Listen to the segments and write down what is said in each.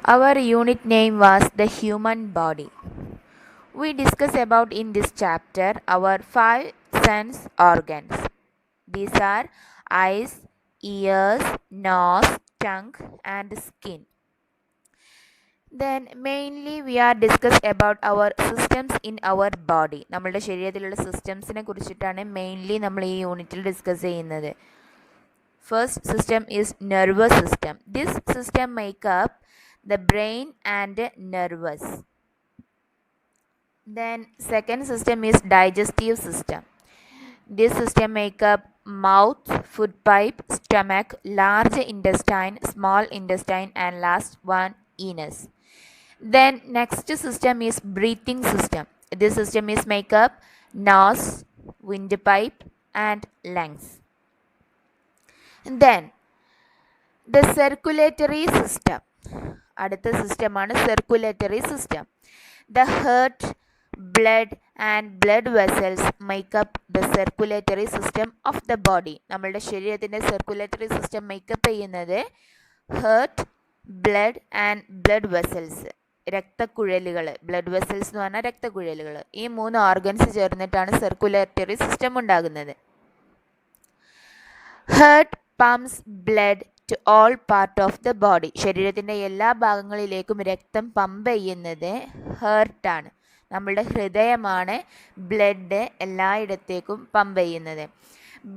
Our unit name was the human body. We discuss about in this chapter our five sense organs. These are eyes, ears, nose, tongue and skin. Then mainly we are discuss about our systems in our body. നമ്മളുടെ ശരീരത്തിലുള്ള സിസ്റ്റംസിനെ കുറിച്ചിട്ടാണ് mainly നമ്മൾ ഈ യൂണിറ്റിൽ discuss ചെയ്യുന്നത്. First system is nervous system. This system make up the brain and nervous. Then second system is digestive system. This system make up mouth, food pipe, stomach, large intestine, small intestine and last one anus. Then next system is breathing system. This system is make up nose, windpipe and lungs. Then the circulatory system. അടുത്ത സിസ്റ്റമാണ് circulatory system. The heart, blood and blood vessels make up the circulatory system of the body. നമ്മളുടെ ശരീരത്തിൻ്റെ circulatory system make up ചെയ്യുന്നത് heart, blood and blood vessels. രക്തക്കുഴലുകൾ, blood vessels എന്ന് പറഞ്ഞാൽ രക്തക്കുഴലുകൾ. ഈ മൂന്ന് ഓർഗൻസ് ചേർന്നിട്ടാണ് സർക്കുലേറ്ററി സിസ്റ്റം ഉണ്ടാകുന്നത്. Heart pumps blood to all part of the body. ശരീരത്തിൻ്റെ എല്ലാ ഭാഗങ്ങളിലേക്കും രക്തം പമ്പ് ചെയ്യുന്നത് ഹാർട്ടാണ്. നമ്മളുടെ ഹൃദയമാണ് ബ്ലഡ് എല്ലായിടത്തേക്കും പമ്പ് ചെയ്യുന്നത്.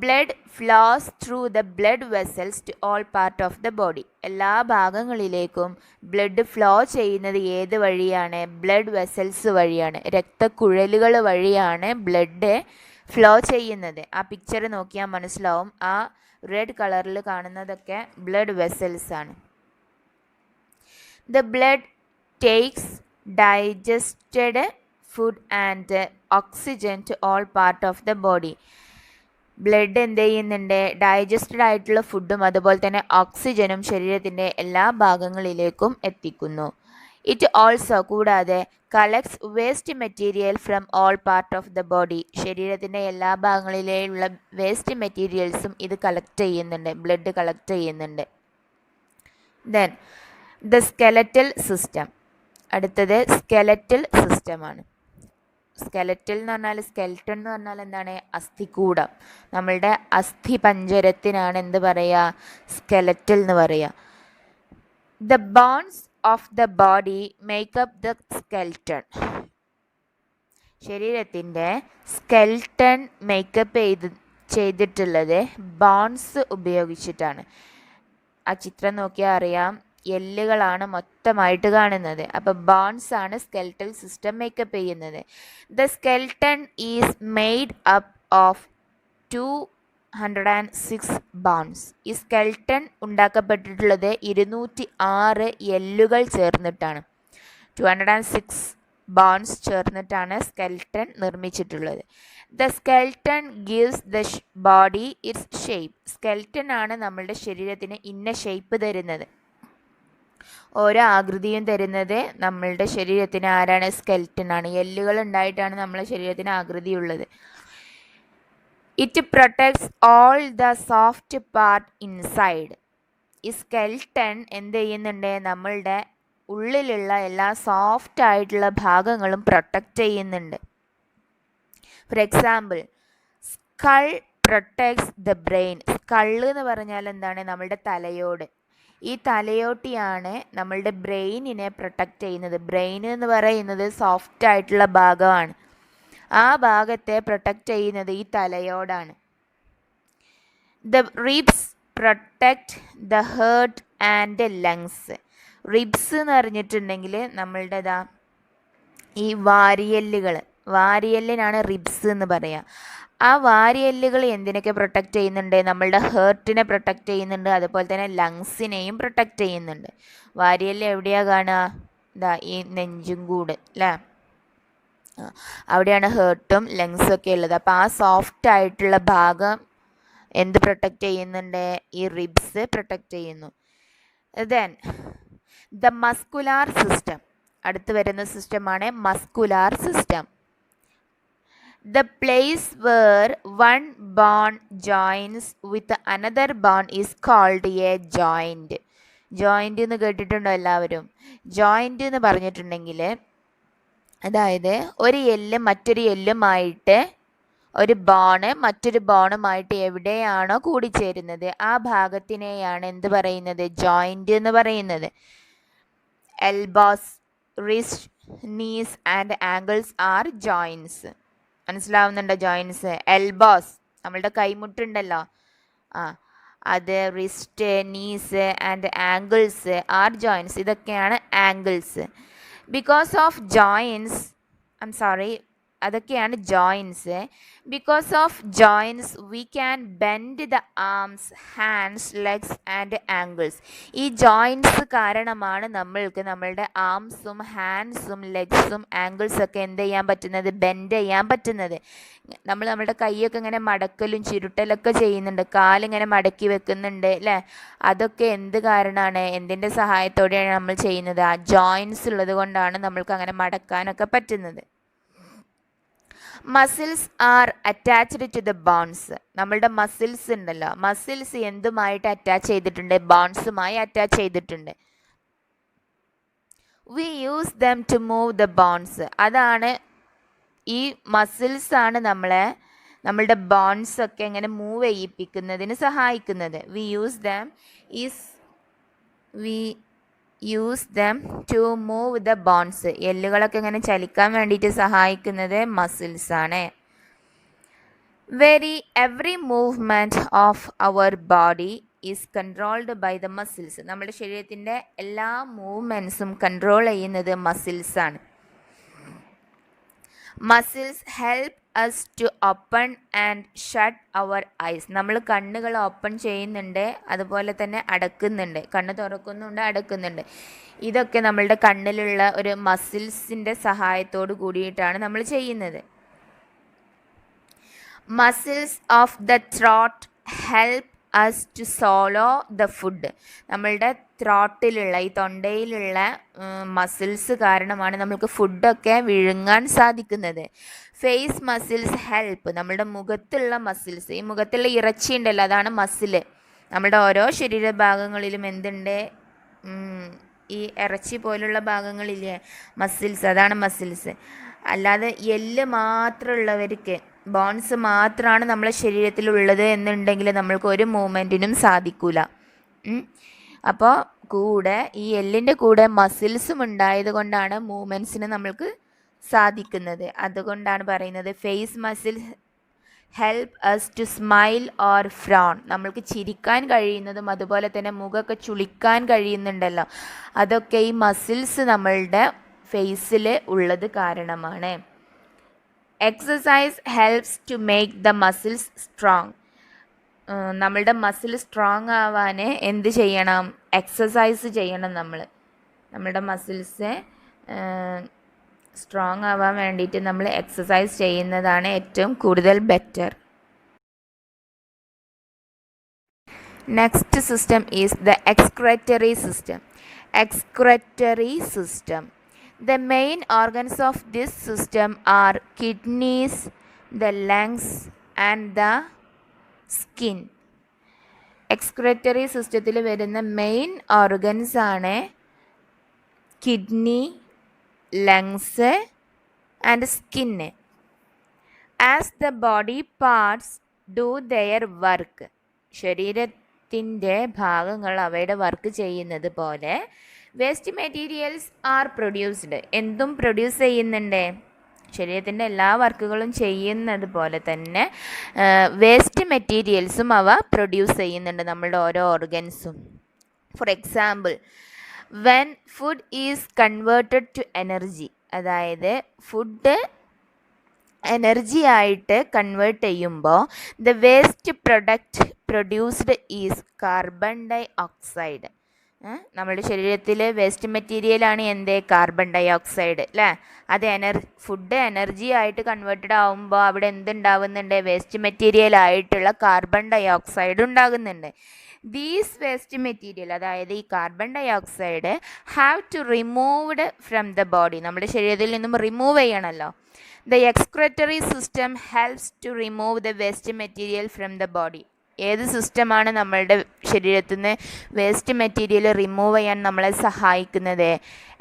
Blood flows through the blood vessels to all part of the body. എല്ലാ ഭാഗങ്ങളിലേക്കും ബ്ലഡ് ഫ്ലോ ചെയ്യുന്നത് ഏത് വഴിയാണ്? ബ്ലഡ് വെസൽസ് വഴിയാണ്, രക്തക്കുഴലുകൾ വഴിയാണ് ബ്ലഡ് ഫ്ലോ ചെയ്യുന്നത്. ആ പിക്ചർ നോക്കിയാൽ മനസ്സിലാവും. ആ റെഡ് കളറിൽ കാണുന്നതൊക്കെ ബ്ലഡ് വെസൽസ് ആണ്. The blood takes digested food and oxygen to all part of the body. Blood എന്ത് ചെയ്യുന്നുണ്ട്? ഡൈജസ്റ്റഡ് ആയിട്ടുള്ള ഫുഡും അതുപോലെ തന്നെ ഓക്സിജനും ശരീരത്തിൻ്റെ എല്ലാ ഭാഗങ്ങളിലേക്കും എത്തിക്കുന്നു. ഇറ്റ് ഓൾസോ കൂടാതെ collects waste material from all part of the body. ശരീരത്തിൻ്റെ എല്ലാ ഭാഗങ്ങളിലുള്ള വേസ്റ്റ് മെറ്റീരിയൽസും ഇത് കളക്ട് ചെയ്യുന്നുണ്ട്, ബ്ലഡ് കളക്ട് ചെയ്യുന്നുണ്ട്. Then the skeletal system. അടുത്തത് സ്കെലറ്റൽ സിസ്റ്റമാണ്. സ്കെലറ്റൽ എന്ന് പറഞ്ഞാൽ, സ്കെൽട്ടൺ എന്ന് പറഞ്ഞാൽ എന്താണ്? അസ്ഥികൂടം. നമ്മളുടെ അസ്ഥി പഞ്ജരത്തിനാണ് എന്ത് പറയുക? സ്കെലറ്റൽ എന്ന് പറയുക. The bones of the body make up the skeleton. ശരീരത്തിൻ്റെ സ്കെൽട്ടൺ മേക്കപ്പ് ചെയ്തിട്ടുള്ളത് ബോൺസ് ഉപയോഗിച്ചിട്ടാണ്. ആ ചിത്രം നോക്കിയാൽ അറിയാം, എല്ലുകളാണ് മൊത്തമായിട്ട് കാണുന്നത്. അപ്പോൾ ബോൺസ് ആണ് സ്കെൽട്ടൽ സിസ്റ്റം മേക്കപ്പ് ചെയ്യുന്നത്. The skeleton is made up of 206 bones. ഈ സ്കെൽട്ടൺ ഉണ്ടാക്കപ്പെട്ടിട്ടുള്ളത് 206 എല്ലുകൾ ചേർന്നിട്ടാണ്. 206 ബോൺസ് ചേർന്നിട്ടാണ് സ്കെൽട്ടൺ നിർമ്മിച്ചിട്ടുള്ളത്. The skeleton gives the body its shape. Skeleton ആണ് നമ്മളുടെ ശരീരത്തിന് ഇന്ന ഷേപ്പ് തരുന്നത്, ഓരോ ആകൃതിയും തരുന്നത് നമ്മളുടെ ശരീരത്തിന് ആരാണ്? സ്കെൽട്ടൺ ആണ്. എല്ലുകൾ ഉണ്ടായിട്ടാണ് നമ്മളെ ശരീരത്തിന് ആകൃതിയുള്ളത്. It protects all the soft part inside. ഈ സ്കെൽട്ടൺ എന്ത് ചെയ്യുന്നുണ്ട്? നമ്മളുടെ ഉള്ളിലുള്ള എല്ലാ സോഫ്റ്റ് ആയിട്ടുള്ള ഭാഗങ്ങളും പ്രൊട്ടക്റ്റ് ചെയ്യുന്നുണ്ട്. For example, skull protects the brain. Skull എന്ന് പറഞ്ഞാൽ എന്താണ്? നമ്മളുടെ തലയോട്. ഈ തലയോട്ടിയാണ് നമ്മളുടെ ബ്രെയിനിനെ പ്രൊട്ടക്റ്റ് ചെയ്യുന്നത്. ബ്രെയിൻ എന്ന് പറയുന്നത് സോഫ്റ്റ് ആയിട്ടുള്ള ഭാഗമാണ്. ആ ഭാഗത്തെ പ്രൊട്ടക്റ്റ് ചെയ്യുന്നത് ഈ തലയോടാണ്. The ribs protect the heart and lungs. Ribs എന്ന് പറഞ്ഞിട്ടുണ്ടെങ്കിൽ നമ്മളുടേതാ ഈ വാരിയെല്ലിനാണ് റിബ്സ് എന്ന് പറയുക. ആ വാരിയെല്ലുകൾ എന്തിനൊക്കെ പ്രൊട്ടക്റ്റ് ചെയ്യുന്നുണ്ട്? നമ്മളുടെ ഹേർട്ടിനെ പ്രൊട്ടക്റ്റ് ചെയ്യുന്നുണ്ട്, അതുപോലെ തന്നെ ലങ്സിനെയും പ്രൊട്ടക്റ്റ് ചെയ്യുന്നുണ്ട്. വാരിയെല്ല് എവിടെയാണ് കാണുക? ഇതാ ഈ നെഞ്ചും കൂട് അല്ലേ, അവിടെയാണ് ഹേർട്ടും ലങ്സും ഒക്കെ ഉള്ളത്. അപ്പോൾ ആ സോഫ്റ്റ് ആയിട്ടുള്ള ഭാഗം എന്ത് പ്രൊട്ടക്റ്റ് ചെയ്യുന്നുണ്ട്? ഈ റിബ്സ് പ്രൊട്ടക്റ്റ് ചെയ്യുന്നു. Then the muscular system. അടുത്ത് വരുന്ന സിസ്റ്റമാണ് muscular system. The place where one bone joins with another bone is called a joint. Joint എന്ന് കേട്ടിട്ടുണ്ടോ എല്ലാവരും? ജോയിൻ്റ് എന്ന് പറഞ്ഞിട്ടുണ്ടെങ്കിൽ അതായത് ഒരു എല്ല് മറ്റൊരു എല്ലുമായിട്ട്, ഒരു ബോണ് മറ്റൊരു ബോണുമായിട്ട് എവിടെയാണോ കൂടിച്ചേരുന്നത് ആ ഭാഗത്തിനെയാണ് എന്ത് പറയുന്നത്? ജോയിൻ്റ് എന്ന് പറയുന്നത്. Elbows, wrist, knees and ankles are joints. മനസ്സിലാവുന്നുണ്ടോ? ജോയിൻസ്. എൽബോസ് നമ്മളുടെ കൈമുട്ടുണ്ടല്ലോ, അത്, wrist, knees and ankles are joints. ഇതൊക്കെയാണ് ആങ്കിൾസ്. ബിക്കോസ് ഓഫ് ജോയിൻസ്, അതൊക്കെയാണ് joints. Because of joints we can bend the arms, hands, legs and ankles. ഈ joints കാരണമാണ് നമ്മൾക്ക് നമ്മളുടെ ആംസും ഹാൻഡ്സും ലെഗ്സും ആങ്കിൾസും ഒക്കെ എന്ത് ചെയ്യാൻ പറ്റുന്നത്? ബെൻഡ് ചെയ്യാൻ പറ്റുന്നത്. നമ്മളുടെ കൈയൊക്കെ ഇങ്ങനെ മടക്കലും ചുരുട്ടലൊക്കെ ചെയ്യുന്നുണ്ട്, കാലിങ്ങനെ മടക്കി വെക്കുന്നുണ്ട് അല്ലേ? അതൊക്കെ എന്ത് കാരണമാണ്? എന്തിൻ്റെ സഹായത്തോടെയാണ് നമ്മൾ ചെയ്യുന്നത്? ആ ജോയിൻസ് ഉള്ളത് കൊണ്ടാണ് നമ്മൾക്ക് അങ്ങനെ മടക്കാനൊക്കെ പറ്റുന്നത്. Muscles are attached to the bones. നമ്മളുടെ മസിൽസ് ഉണ്ടല്ലോ, മസിൽസ് എന്തുമായിട്ട് അറ്റാച്ച് ചെയ്തിട്ടുണ്ട്? ബോൺസുമായി അറ്റാച്ച് ചെയ്തിട്ടുണ്ട്. We use them to move the bones. അതാണ്, ഈ മസിൽസ് ആണ് നമ്മളുടെ ബോൺസ് ഒക്കെ ഇങ്ങനെ മൂവ് ചെയ്യിപ്പിക്കുന്നതിന് സഹായിക്കുന്നത്. We use them to move the bones. എല്ലുകളൊക്കെ ഇങ്ങനെ ചലിക്കാൻ വേണ്ടിയിട്ട് സഹായിക്കുന്നത് മസിൽസ് ആണ്. Every movement of our body is controlled by the muscles. നമ്മുടെ ശരീരത്തിൻ്റെ എല്ലാ മൂവ്മെൻറ്റ്സും കൺട്രോൾ ചെയ്യുന്നത് മസിൽസാണ്. Muscles help us to open and shut our eyes. നമ്മൾ കണ്ണുകൾ ഓപ്പൺ ചെയ്യുന്നുണ്ട്, അതുപോലെ തന്നെ അടക്കുന്നുണ്ട്. കണ്ണ് തുറക്കുന്നുണ്ട്, അടക്കുന്നുണ്ട്. ഇതൊക്കെ നമ്മളുടെ കണ്ണിലുള്ള ഒരു മസിൽസിൻ്റെ സഹായത്തോട് കൂടിയിട്ടാണ് നമ്മൾ ചെയ്യുന്നത്. Muscles of the throat help us to swallow the food. നമ്മളുടെ ത്രോട്ടിലുള്ള, ഈ തൊണ്ടയിലുള്ള മസിൽസ് കാരണമാണ് നമ്മൾക്ക് ഫുഡൊക്കെ വിഴുങ്ങാൻ സാധിക്കുന്നത്. Face muscles help. നമ്മളുടെ മുഖത്തുള്ള മസിൽസ്, ഈ മുഖത്തുള്ള ഇറച്ചി ഉണ്ടല്ലോ, അതാണ് മസില്. നമ്മുടെ ഓരോ ശരീരഭാഗങ്ങളിലും എന്തുണ്ട്? ഈ ഇറച്ചി പോലുള്ള ഭാഗങ്ങളില്ലേ, മസിൽസ്, അതാണ് മസിൽസ്. അല്ലാതെ എല്ല് മാത്രമുള്ളവർക്ക്, ബോൺസ് മാത്രമാണ് നമ്മളെ ശരീരത്തിലുള്ളത് എന്നുണ്ടെങ്കിൽ നമ്മൾക്ക് ഒരു മൂവ്മെൻറ്റിനും സാധിക്കില്ല. അപ്പോൾ കൂടെ ഈ എല്ലിൻ്റെ കൂടെ മസിൽസും ഉണ്ടായത് കൊണ്ടാണ് മൂവ്മെൻറ്റ്സിന് നമ്മൾക്ക് സാധിക്കുന്നത്. അതുകൊണ്ടാണ് പറയുന്നത് face muscles help us to smile or frown. നമ്മൾക്ക് ചിരിക്കാൻ കഴിയുന്നതും അതുപോലെ തന്നെ മുഖമൊക്കെ ചുളിക്കാൻ കഴിയുന്നുണ്ടല്ലോ, അതൊക്കെ ഈ മസിൽസ് നമ്മളുടെ ഫേസിൽ ഉള്ളത് കാരണമാണ്. Exercise helps to make the muscles strong. നമ്മളുടെ മസിൽ സ്ട്രോങ് ആവാൻ എന്ത് ചെയ്യണം? എക്സസൈസ് ചെയ്യണം. നമ്മളുടെ മസിൽസ് സ്ട്രോങ് ആവാൻ വേണ്ടിയിട്ട് നമ്മൾ എക്സസൈസ് ചെയ്യുന്നതാണ് ഏറ്റവും കൂടുതൽ better. Next system is the excretory system. Excretory system. The main organs of this system are kidneys, the lungs and the skin. എക്സ്ക്രെറ്ററി സിസ്റ്റത്തിൽ വരുന്ന മെയിൻ ഓർഗൻസ് ആണ് kidney, lungs and skin. As the body parts do there work. ശരീരത്തിൻ്റെ ഭാഗങ്ങൾ അവയുടെ work ചെയ്യുന്നത് പോലെ waste materials are produced. എന്തും produce ചെയ്യുന്നുണ്ട്. ശരീരത്തിൻ്റെ എല്ലാ വർക്കുകളും ചെയ്യുന്നത് പോലെ തന്നെ വേസ്റ്റ് മെറ്റീരിയൽസും അവ പ്രൊഡ്യൂസ് ചെയ്യുന്നുണ്ട്, നമ്മളുടെ ഓരോ ഓർഗൻസും. For example, when food is converted to energy, അതായത് ഫുഡ് എനർജി ആയിട്ട് കൺവേർട്ട് ചെയ്യുമ്പോൾ the waste product produced is carbon dioxide. നമ്മുടെ ശരീരത്തിലെ വേസ്റ്റ് മെറ്റീരിയലാണ് എന്ത്? കാർബൺ ഡൈ ഓക്സൈഡ് അല്ലേ? അത് ഫുഡ് എനർജി ആയിട്ട് കൺവേർട്ടഡ് ആകുമ്പോൾ അവിടെ എന്തുണ്ടാവുന്നുണ്ട്? വേസ്റ്റ് മെറ്റീരിയൽ ആയിട്ടുള്ള കാർബൺ ഡൈ ഓക്സൈഡ് ഉണ്ടാകുന്നുണ്ട്. ദീസ് വേസ്റ്റ് മെറ്റീരിയൽ, അതായത് ഈ carbon dioxide have to removed from the body, നമ്മുടെ ശരീരത്തിൽ നിന്നും റിമൂവ് ചെയ്യണമല്ലോ. The excretory system helps to remove the waste material from the body. ഏത് സിസ്റ്റമാണ് നമ്മളുടെ ശരീരത്തിൽ നിന്ന് വേസ്റ്റ് മെറ്റീരിയൽ റിമൂവ് ചെയ്യാൻ നമ്മളെ സഹായിക്കുന്നത്?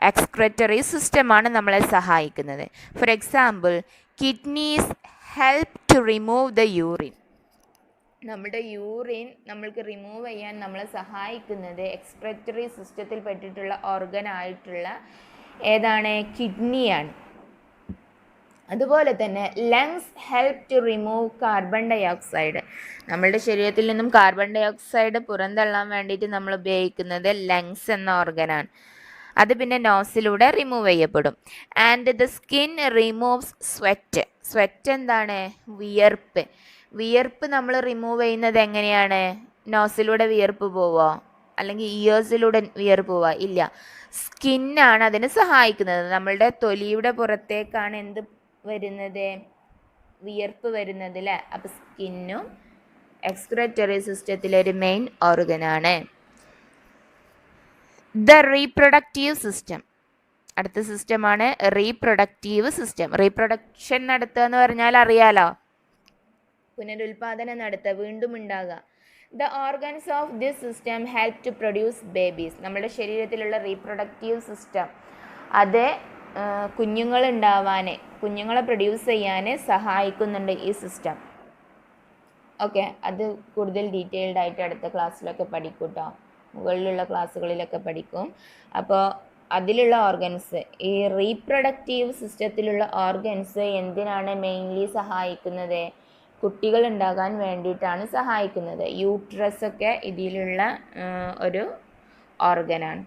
എക്സ്ക്രെറ്ററി സിസ്റ്റമാണ് നമ്മളെ സഹായിക്കുന്നത്. For example, kidneys help to remove the urine. നമ്മുടെ യൂറിൻ നമ്മൾക്ക് റിമൂവ് ചെയ്യാൻ നമ്മളെ സഹായിക്കുന്നത് എക്സ്ക്രെറ്ററി സിസ്റ്റത്തിൽ പെട്ടിട്ടുള്ള ഓർഗൻ ആയിട്ടുള്ള ഏതാണ്? കിഡ്നിയാണ്. അതുപോലെ തന്നെ lungs help to remove carbon dioxide. നമ്മളുടെ ശരീരത്തിൽ നിന്നും കാർബൺ ഡൈ ഓക്സൈഡ് പുറന്തള്ളാൻ വേണ്ടിയിട്ട് നമ്മൾ ഉപയോഗിക്കുന്നത് ലങ്സ് എന്ന ഓർഗനാണ്. അത് പിന്നെ നോസിലൂടെ റിമൂവ് ചെയ്യപ്പെടും. And the skin removes sweat. Sweat എന്താണ്? വിയർപ്പ്. വിയർപ്പ് നമ്മൾ റിമൂവ് ചെയ്യുന്നത് എങ്ങനെയാണ്? നോസിലൂടെ വിയർപ്പ് പോവോ? അല്ലെങ്കിൽ ഇയേഴ്സിലൂടെ വിയർപ്പ് പോവുക? ഇല്ല, സ്കിന്നാണ് അതിന് സഹായിക്കുന്നത്. നമ്മളുടെ തൊലിയുടെ പുറത്തേക്കാണ് എന്ത് വരുന്നത്? വിയർപ്പ് വരുന്നത് അല്ലേ? അപ്പോൾ സ്കിന്നും എക്സ്ക്രെറ്ററി സിസ്റ്റത്തിലെ ഒരു മെയിൻ ഓർഗനാണ്. The reproductive system. അടുത്ത സിസ്റ്റമാണ് റീപ്രൊഡക്റ്റീവ് സിസ്റ്റം. റീപ്രൊഡക്ഷൻ നടത്തുക എന്ന് പറഞ്ഞാൽ അറിയാലോ, പുനരുൽപാദനം നടത്തുക, വീണ്ടും ഉണ്ടാകുക. The organs of this system help to produce babies. നമ്മുടെ ശരീരത്തിലുള്ള റീപ്രൊഡക്റ്റീവ് സിസ്റ്റം അത് കുഞ്ഞുങ്ങളെ പ്രൊഡ്യൂസ് ചെയ്യാൻ സഹായിക്കുന്നുണ്ട് ഈ സിസ്റ്റം. ഓക്കെ, അത് കൂടുതൽ ഡീറ്റെയിൽഡ് ആയിട്ട് അടുത്ത ക്ലാസ്സിലൊക്കെ പഠിക്കും കേട്ടോ, മുകളിലുള്ള ക്ലാസ്സുകളിലൊക്കെ പഠിക്കും. അപ്പോൾ അതിലുള്ള ഓർഗൻസ്, ഈ റീപ്രൊഡക്റ്റീവ് സിസ്റ്റത്തിലുള്ള ഓർഗൻസ് എന്തിനാണ് മെയിൻലി സഹായിക്കുന്നത്? കുട്ടികൾ ഉണ്ടാകാൻ വേണ്ടിയിട്ടാണ് സഹായിക്കുന്നത്. യൂട്രസ് ഒക്കെ ഇതിലുള്ള ഒരു ഓർഗനാണ്.